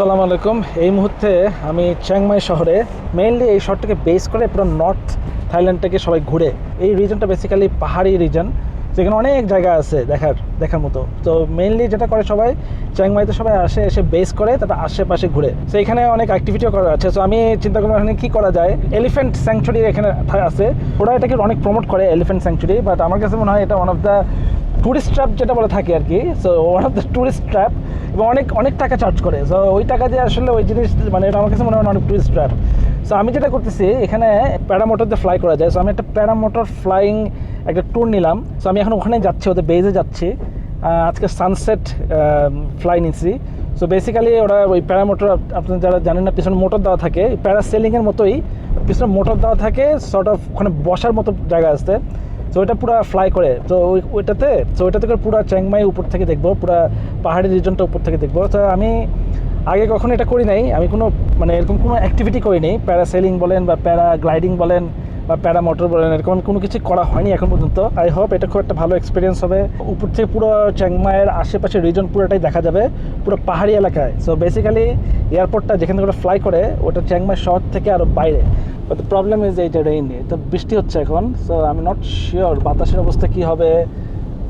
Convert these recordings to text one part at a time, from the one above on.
আসসালামু আলাইকুম। এই মুহূর্তে আমি চিয়াংমাই শহরে, মেইনলি এই শহরটাকে বেস করে পুরো নর্থ থাইল্যান্ডটাকে সবাই ঘুরে। এই রিজনটা বেসিক্যালি পাহাড়ি রিজন, যেখানে অনেক জায়গা আছে দেখার মতো। তো মেইনলি যেটা করে সবাই চিয়াংমাইতে সবাই এসে বেস করে, তারপর আশেপাশে ঘুরে। তো এখানে অনেক অ্যাক্টিভিটিও করা আছে। তো আমি চিন্তা করলাম এখানে কী করা যায়। এলিফ্যান্ট স্যাংচুরি এখানে আছে, ওরা এটাকে অনেক প্রমোট করে এলিফ্যান্ট স্যাংচুরি, বাট আমার কাছে মনে হয় এটা one of the tourist trap যেটা বলে থাকে আর কি। So one of the tourist trap, এবং অনেক অনেক টাকা চার্জ করে। সো ওই টাকা দিয়ে আসলে ওই জিনিস, মানে এটা আমার কাছে মনে হয় অনেক ট্যুরিস্ট ট্র্যাপ। সো আমি যেটা করতেছি, এখানে প্যারামোটরতে ফ্লাই করা যায়। সো আমি একটা প্যারামোটর ফ্লাইং একটা ট্যুর নিলাম। সো আমি এখন ওখানে যাচ্ছি, ওদের বেজে যাচ্ছি। আজকে সানসেট ফ্লাই নিচ্ছি। সো বেসিক্যালি ওরা ওই প্যারামোটর, আপনারা যারা জানেন না, পিছনে মোটর দেওয়া থাকে, প্যারাসেলিংয়ের মতোই পিছনে মোটর দেওয়া থাকে, সর্ট অফ ওখানে বসার মতো জায়গা আছে। তো ওইটা পুরো ফ্লাই করে, তো ওইটাতে করে পুরো চিয়াংমাই উপর থেকে দেখবো, পুরো পাহাড়ি রিজনটা উপর থেকে দেখবো। তো আমি আগে কখনো এটা করি নাই, আমি এরকম কোনো অ্যাক্টিভিটি করিনি। প্যারাসেলিং বলেন বা প্যারাগ্লাইডিং বলেন বা প্যারামোটর বলেন, এরকম কোনো কিছু করা হয়নি এখন পর্যন্ত। আই হোপ এটা খুব একটা ভালো এক্সপিরিয়েন্স হবে। উপর থেকে পুরো চিয়াংমাইয়ের আশেপাশে রিজন পুরোটাই দেখা যাবে, পুরো পাহাড়ি এলাকায়। সো বেসিক্যালি এয়ারপোর্টটা যেখান থেকে ফ্লাই করে, ওটা চিয়াংমাই শহর থেকে আরও বাইরে। বাট দ্য প্রবলেম ইজ এইটা রেইনি, তো বৃষ্টি হচ্ছে এখন। So I am not sure বাতাসের অবস্থা কী হবে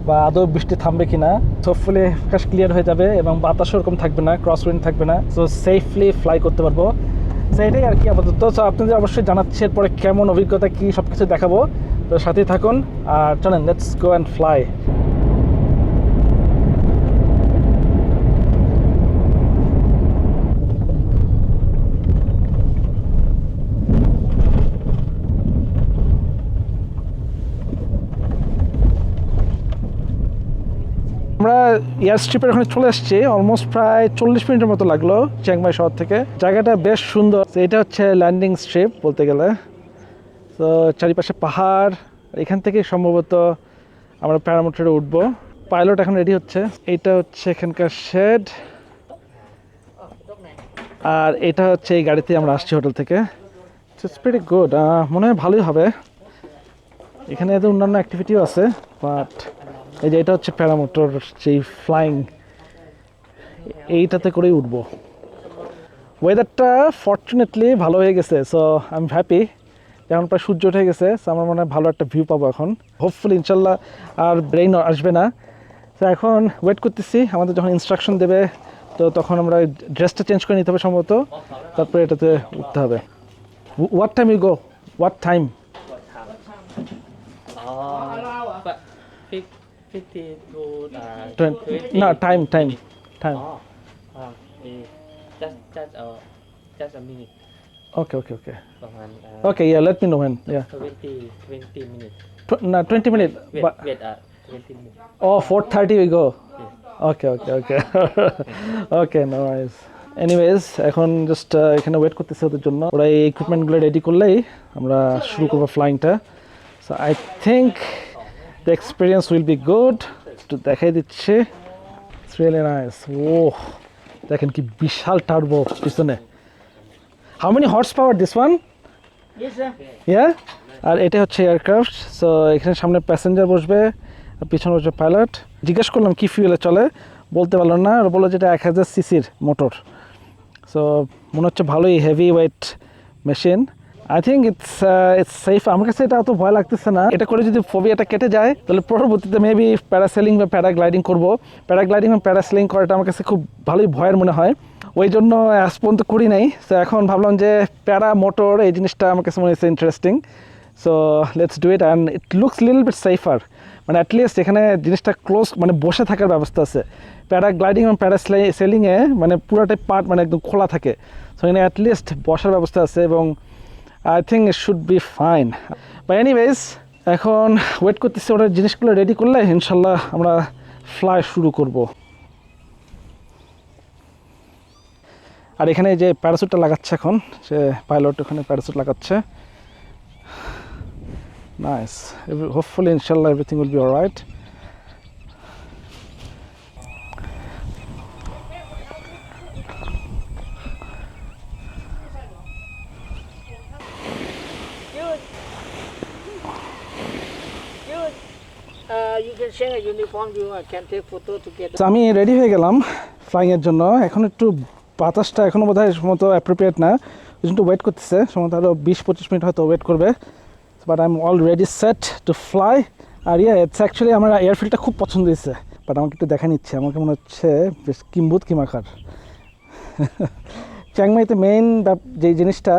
বা আদৌ বৃষ্টি থামবে কি না। হোপফুলি আকাশ ক্লিয়ার হয়ে যাবে এবং বাতাসও ওরকম থাকবে না, ক্রস উইন্ড থাকবে না। সো সেফলি ফ্লাই করতে পারবো। সো এটাই আর কি আপাতত। সো আপনাদের অবশ্যই জানাচ্ছি এরপরে কেমন অভিজ্ঞতা, কী সব কিছু দেখাবো। তো সাথেই থাকুন আর চলেন, লেটস গো অ্যান্ড ফ্লাই। আমরা এয়ার স্ট্রিপের ওখানে চলে আসছি, অলমোস্ট প্রায় 40 মিনিটের মতো লাগলো চিয়াংমাই শহর থেকে। জায়গাটা বেশ সুন্দর। এটা হচ্ছে ল্যান্ডিং স্ট্রিপ বলতে গেলে। তো চারিপাশে পাহাড়, এখান থেকে সম্ভবত আমরা প্যারামোটরে উঠবো। পাইলট এখন রেডি হচ্ছে। এইটা হচ্ছে এখানকার শেড, আর এটা হচ্ছে এই গাড়িতে আমরা আসছি হোটেল থেকে। ইটস প্রিটি গুড, মনে হয় ভালোই হবে। এখানে এদের অন্যান্য অ্যাক্টিভিটিও আছে, বাট এই যে এটা হচ্ছে প্যারামোটর, যেই ফ্লাইং, এইটাতে করেই উঠবো। ওয়েদারটা ফর্চুনেটলি ভালো হয়ে গেছে, সো আই এম হ্যাপি। এখন প্রায় সূর্য উঠে গেছে, সো আমার মনে হয় ভালো একটা ভিউ পাবো এখন। হোপফুলি ইনশাল্লাহ আর ব্রেইন আসবে না। তো এখন ওয়েট করতেছি, আমাদের যখন ইনস্ট্রাকশন দেবে তো তখন আমরা ড্রেসটা চেঞ্জ করে নিতে হবে সম্ভবত, তারপরে এটাতে উঠতে হবে। What time you go, what time? But 50 to 20 না, time Oh, eh, just a minute. Okay.ประมาณ Okay, yeah, let me know when. Yeah. 20 minutes. No, 20 minutes. Wait, But, 20 minutes. oh, 4:30 we go. Yes. Okay. Okay, no worries. Anyways, এখন just এখানে wait করতেছি ওদের জন্য। ওরা এই ইকুইপমেন্টগুলো ready করলেই আমরা শুরু করবো ফ্লাইংটা। So I think the experience will be good. একটু দেখাই দিচ্ছি। It's really nice. ওহ, দেখেন কি বিশাল টার্বো পিছনে। How many horse power this one? Yes, sir. Yeah, আর এটা হচ্ছে এয়ারক্রাফট। সো এখানে সামনে প্যাসেঞ্জার বসবে আর পিছনে বসবে পাইলট। জিজ্ঞেস করলাম কি ফিউলে চলে, বলতে পারলো না। আর বললো যেটা 1000 সিসির মোটর। সো মনে হচ্ছে ভালোই heavy weight machine. I think it's safe. আমার কাছে এটা অত ভয় লাগতেছে না। এটা করে যদি ফোবিয়াটা কেটে যায় তাহলে পরবর্তীতে মেবি প্যারাসেলিং বা প্যারাগ্লাইডিং করবো। প্যারাগ্লাইডিং বা প্যারাসেলিং করাটা আমার কাছে খুব ভালোই ভয়ের মনে হয়, ওই জন্য আজ পর্যন্ত করি নাই। সো এখন ভাবলাম যে প্যারা মোটর এই জিনিসটা আমার কাছে মনে হচ্ছে interesting. So let's do it, and it looks little bit safer. মানে অ্যাটলিস্ট এখানে জিনিসটা ক্লোজ, মানে বসে থাকার ব্যবস্থা আছে। প্যারাগ্লাইডিং এবং প্যারাসেলিংয়ে মানে পুরোটাই পার্ট মানে একদম খোলা থাকে। সো এখানে অ্যাটলিস্ট বসার ব্যবস্থা আছে এবং I think it should be fine. But anyways, এখন ওয়েট করতেছি ওরা জিনিসগুলো রেডি করলে ইনশাল্লাহ আমরা ফ্লাই শুরু করব। আর এখানে যে প্যারাসুটটা লাগাচ্ছে এখন, সে পাইলট ওখানে প্যারাসুট লাগাচ্ছে। নাইস, হোপফুলি ইনশাল্লাহ everything will be alright. You can change a uniform. You can take photo together. তো আমি রেডি হয়ে গেলাম ফ্লাইংয়ের জন্য। এখন একটু বাতাসটা এখনও বোধ হয় মতো অ্যাপ্রোপ্রিয়েট না, ওই জন্য ওয়েট করতেছে, সম্ভবত আরও 20-25 মিনিট হয়তো ওয়েট করবে। But I am already set to fly. আর ইটস অ্যাকচুয়ালি আমার এয়ারফিল্ডটা খুব পছন্দ হয়েছে, বাট আমাকে একটু দেখা নিচ্ছে, আমাকে মনে হচ্ছে বেশ কিম্বুত কিমাকার। চিয়াংমাইতে মেইন যেই জিনিসটা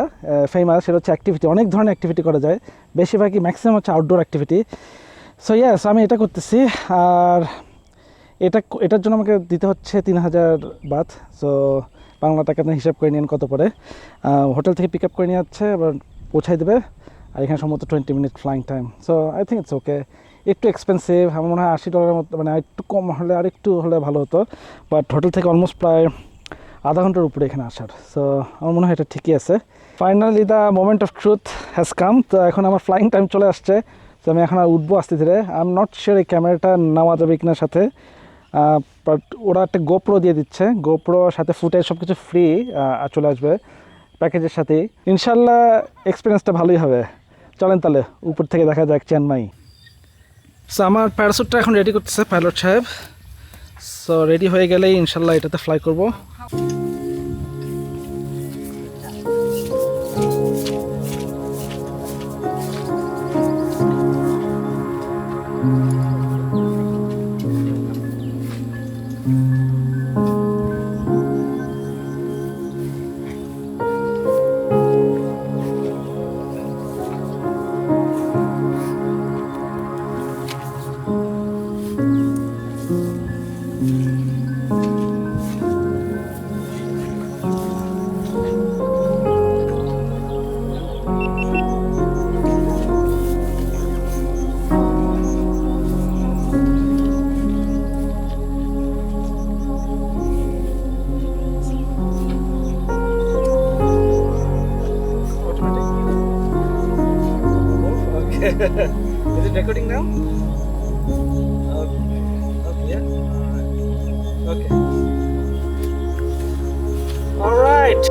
ফেমাস সেটা হচ্ছে অ্যাক্টিভিটি, অনেক ধরনের অ্যাক্টিভিটি করা যায়, বেশিরভাগই ম্যাক্সিমাম হচ্ছে আউটডোর অ্যাক্টিভিটি। সো ইয়াস, আমি এটা করতেছি। আর এটার জন্য আমাকে দিতে হচ্ছে 3000 বাত। সো বাংলা টাকাতে হিসাব করে নিন কত পড়ে। হোটেল থেকে পিক আপ করে নিয়ে যাচ্ছে, আবার পৌঁছাই দেবে। আর এখানে সম্ভবত 20 minute flying time. So I think it's okay. একটু এক্সপেন্সিভ, আমার মনে হয় $80 মতো, মানে একটু কম হলে আর একটু হলে ভালো হতো। বাট হোটেল থেকে অলমোস্ট প্রায় আধা ঘন্টার উপরে এখানে আসার। সো আমার মনে হয় এটা ঠিকই আছে। Finally the moment of truth has come. তো এখন আমার ফ্লাইং টাইম চলে আসছে। তো আমি এখন আর উঠবো আস্তে ধীরে। আই এম নট শিওর এই ক্যামেরাটা নেওয়া যাবে কিনার সাথে, বাট ওরা একটা গোপ্রো দিয়ে দিচ্ছে, গোপ্রো সাথে ফুটেজ সব কিছু ফ্রি চলে আসবে প্যাকেজের সাথেই। ইনশাল্লাহ এক্সপিরিয়েন্সটা ভালোই হবে। চলেন তাহলে উপর থেকে দেখা যাক চিয়াংমাই। সো আমার প্যারাসুটটা এখন রেডি করতেছে পাইলট সাহেব। সো রেডি হয়ে গেলেই ইনশাল্লাহ এটাতে ফ্লাই করব। Is it recording now? Okay, yeah. Okay. All right.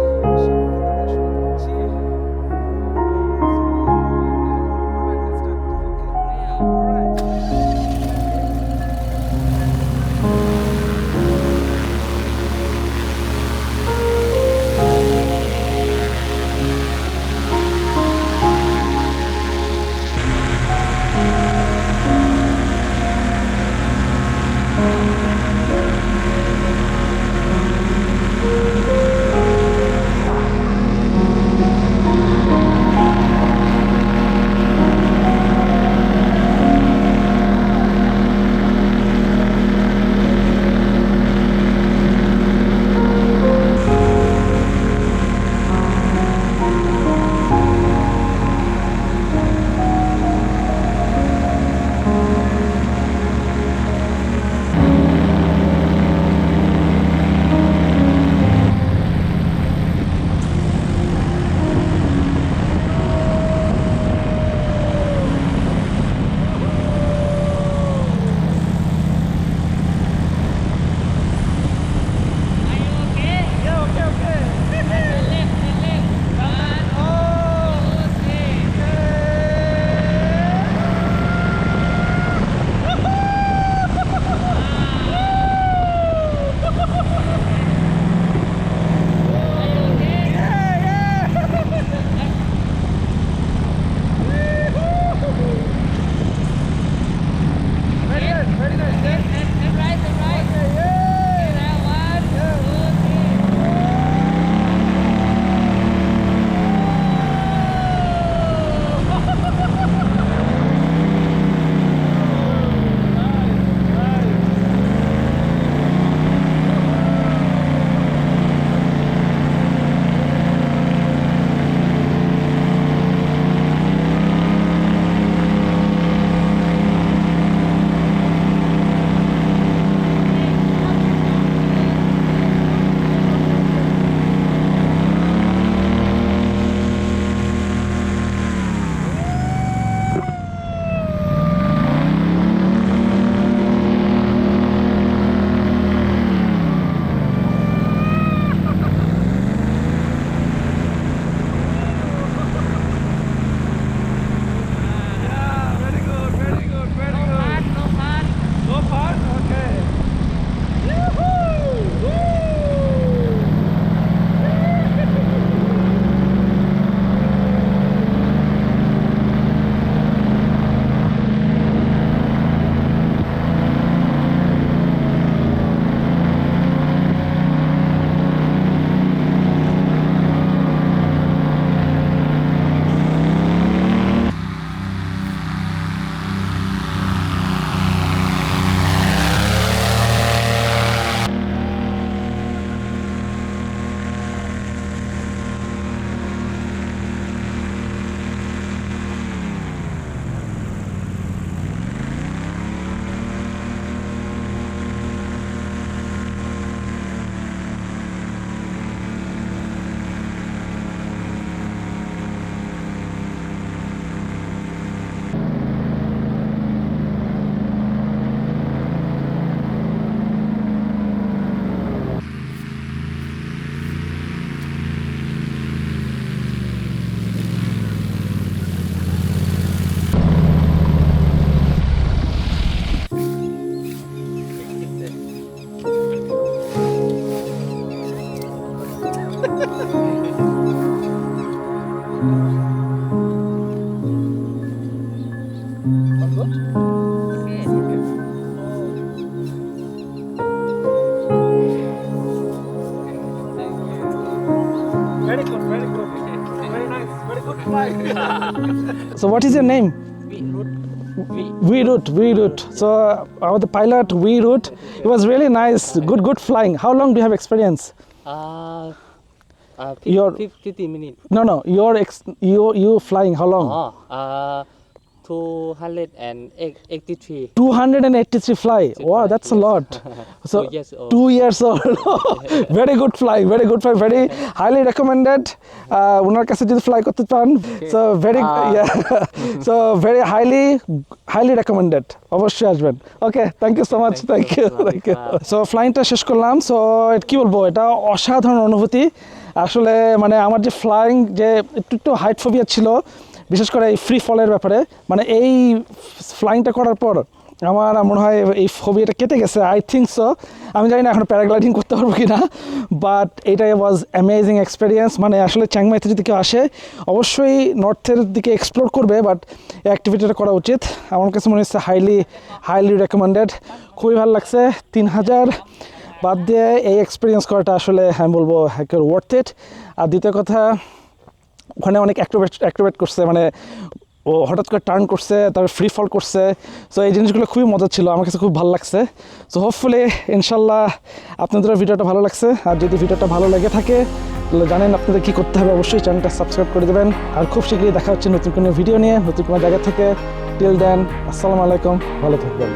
So what is your name? We route. So the pilot we route. It was really nice. Good flying. How long do you have experience? Your- 50 minutes. No. You flying how long? 283. 283 fly. Wow, that's a lot. So 2 years old. 2 years old. Very good fly. Very highly recommended. ওনার কাছে যদি fly করতে পান, so very so very highly recommended. অবশ্যই আসবেন। Okay, thank you so much. Thank you. So ফ্লাইংটা শেষ করলাম। So কি বলবো, এটা অসাধারণ অনুভূতি। আসলে মানে আমার যে ফ্লাইং যে একটু হাইট ফোবিয়া ছিল, বিশেষ করে এই ফ্রি ফলের ব্যাপারে, মানে এই ফ্লাইংটা করার পর আমার মনে হয় এই ফোবিয়াটা কেটে গেছে। I think so. আমি জানি না এখন প্যারাগ্লাইডিং করতে পারবো কি না, বাট এইটাই ওয়াজ অ্যামেজিং এক্সপিরিয়েন্স। মানে আসলে চ্যাংমাইতে যদি কেউ আসে অবশ্যই নর্থের দিকে এক্সপ্লোর করবে, বাট এই অ্যাক্টিভিটিটা করা উচিত। আমার কাছে মনে হচ্ছে হাইলি রেকমেন্ডেড। খুবই ভালো লাগছে। 3000 বাদ দিয়ে এই এক্সপিরিয়েন্স করাটা আসলে আমি বলবো একেবারে ওয়ার্থ ইট। আর দ্বিতীয় কথা, ওখানে অনেক অ্যাক্রোবেট করছে, মানে ও হঠাৎ করে টার্ন করছে, তারপর ফ্রি ফল করছে। সো এই জিনিসগুলো খুবই মজা ছিল, আমার কাছে খুব ভালো লাগছে। সো হোপফুলি ইনশাল্লাহ আপনাদের ভিডিওটা ভালো লাগছে। আর যদি ভিডিওটা ভালো লেগে থাকে তাহলে জানেন আপনাদের কী করতে হবে, অবশ্যই চ্যানেলটা সাবস্ক্রাইব করে দেবেন। আর খুব শীঘ্রই দেখা হচ্ছে নতুন কোনো ভিডিও নিয়ে, নতুন কোনো জায়গা থেকে। টিল দেন, আসসালামু আলাইকুম, ভালো থাকবেন।